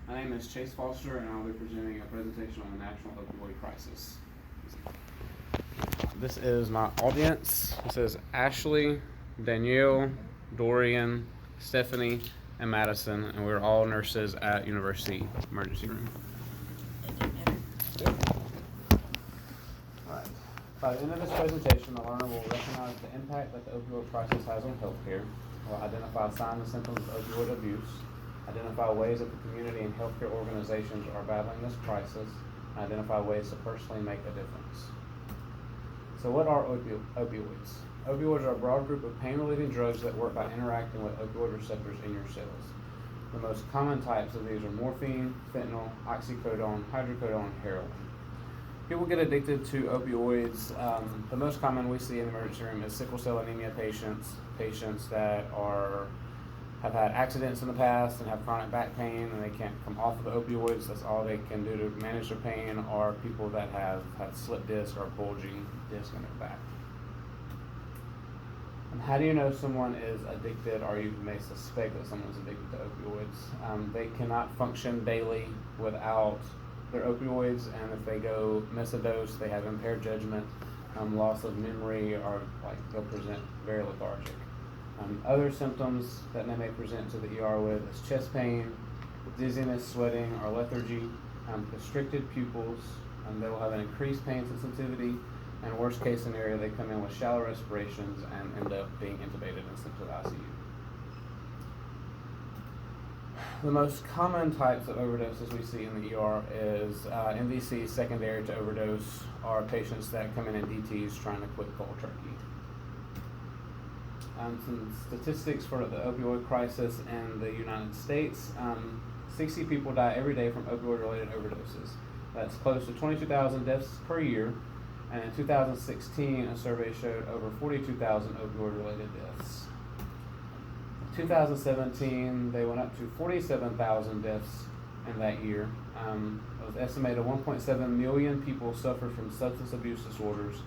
My name is Chase Foster, and I'll be presenting a presentation on the national opioid crisis. This is my audience. This is Ashley, Danielle, Dorian, Stephanie, and Madison, and we're all nurses at University Emergency Room. Alright. By the end of this presentation, the learner will recognize the impact that the opioid crisis has on healthcare, will identify signs and symptoms of opioid abuse, identify ways that the community and healthcare organizations are battling this crisis, and identify ways to personally make a difference. So what are opioids? Opioids are a broad group of pain-relieving drugs that work by interacting with opioid receptors in your cells. The most common types of these are morphine, fentanyl, oxycodone, hydrocodone, and heroin. People get addicted to opioids. The most common we see in the emergency room is sickle cell anemia patients that have had accidents in the past and have chronic back pain and they can't come off of the opioids. That's all they can do to manage their pain, or people that have had slip disc or bulging disc in their back. And how do you know someone is addicted, or you may suspect that someone's addicted to opioids? They cannot function daily without their opioids, and if they go miss a dose, they have impaired judgment, loss of memory, or they'll present very lethargic. Other symptoms that they may present to the ER with is chest pain, dizziness, sweating, or lethargy, constricted pupils. They will have an increased pain sensitivity, and worst case scenario, they come in with shallow respirations and end up being intubated and sent to the ICU. The most common types of overdoses we see in the ER is MVC secondary to overdose, or patients that come in DTs trying to quit cold turkey. Some statistics for the opioid crisis in the United States. 60 people die every day from opioid-related overdoses. That's close to 22,000 deaths per year, and in 2016, a survey showed over 42,000 opioid-related deaths. In 2017, they went up to 47,000 deaths in that year. It was estimated 1.7 million people suffered from substance abuse disorders.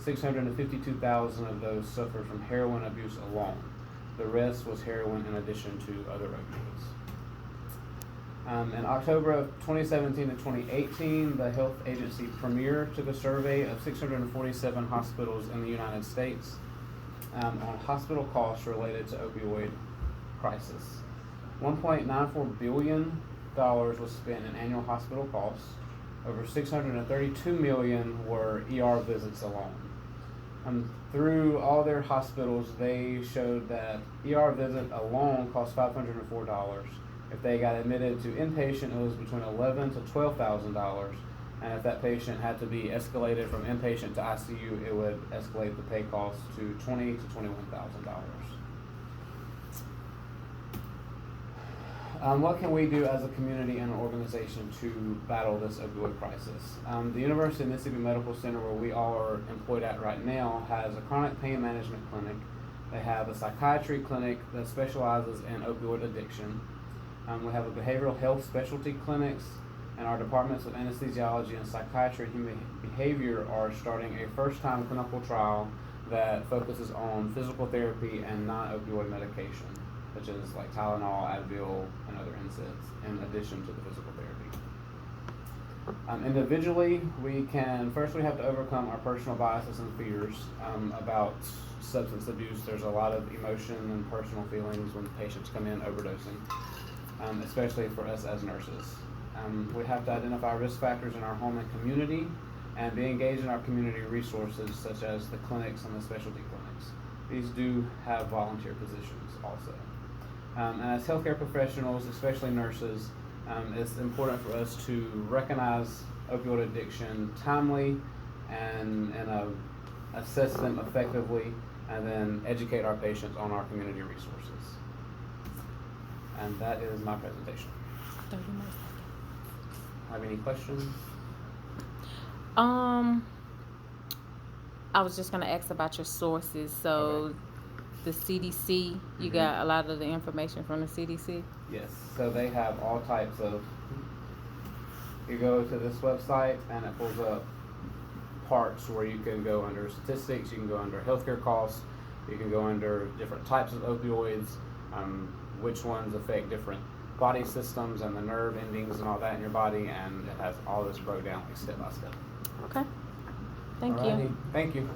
652,000 of those suffered from heroin abuse alone. The rest was heroin in addition to other opioids. In October of 2017 to 2018, the health agency Premier took a survey of 647 hospitals in the United States on hospital costs related to opioid crisis. $1.94 billion was spent in annual hospital costs. Over 632 million were ER visits alone. Through all their hospitals, they showed that ER visit alone cost $504. If they got admitted to inpatient, it was between $11,000 to $12,000. And if that patient had to be escalated from inpatient to ICU, it would escalate the pay cost to $20,000 to $21,000. What can we do as a community and an organization to battle this opioid crisis? The University of Mississippi Medical Center, where we all are employed at right now, has a chronic pain management clinic. They have a psychiatry clinic that specializes in opioid addiction. We have a behavioral health specialty clinics, and our departments of anesthesiology and psychiatry and human behavior are starting a first-time clinical trial that focuses on physical therapy and non-opioid medication, such as like Tylenol, Advil, and other NSAIDs, in addition to the physical therapy. Individually, we have to overcome our personal biases and fears about substance abuse. There's a lot of emotion and personal feelings when patients come in overdosing, especially for us as nurses. We have to identify risk factors in our home and community, and be engaged in our community resources, such as the clinics and the specialty clinics. These do have volunteer positions also. And as healthcare professionals, especially nurses, it's important for us to recognize opioid addiction timely and assess them effectively, and then educate our patients on our community resources. And that is my presentation. 30 more seconds. Have any questions? I was just going to ask about your sources. So Okay. the CDC, you got a lot of the information from the CDC? Yes, so they have all types of, you go to this website and it pulls up parts where you can go under statistics, you can go under healthcare costs, you can go under different types of opioids, which ones affect different body systems and the nerve endings and all that in your body, and it has all this broke down like step by step. Okay. Thank you. Alrighty. Thank you.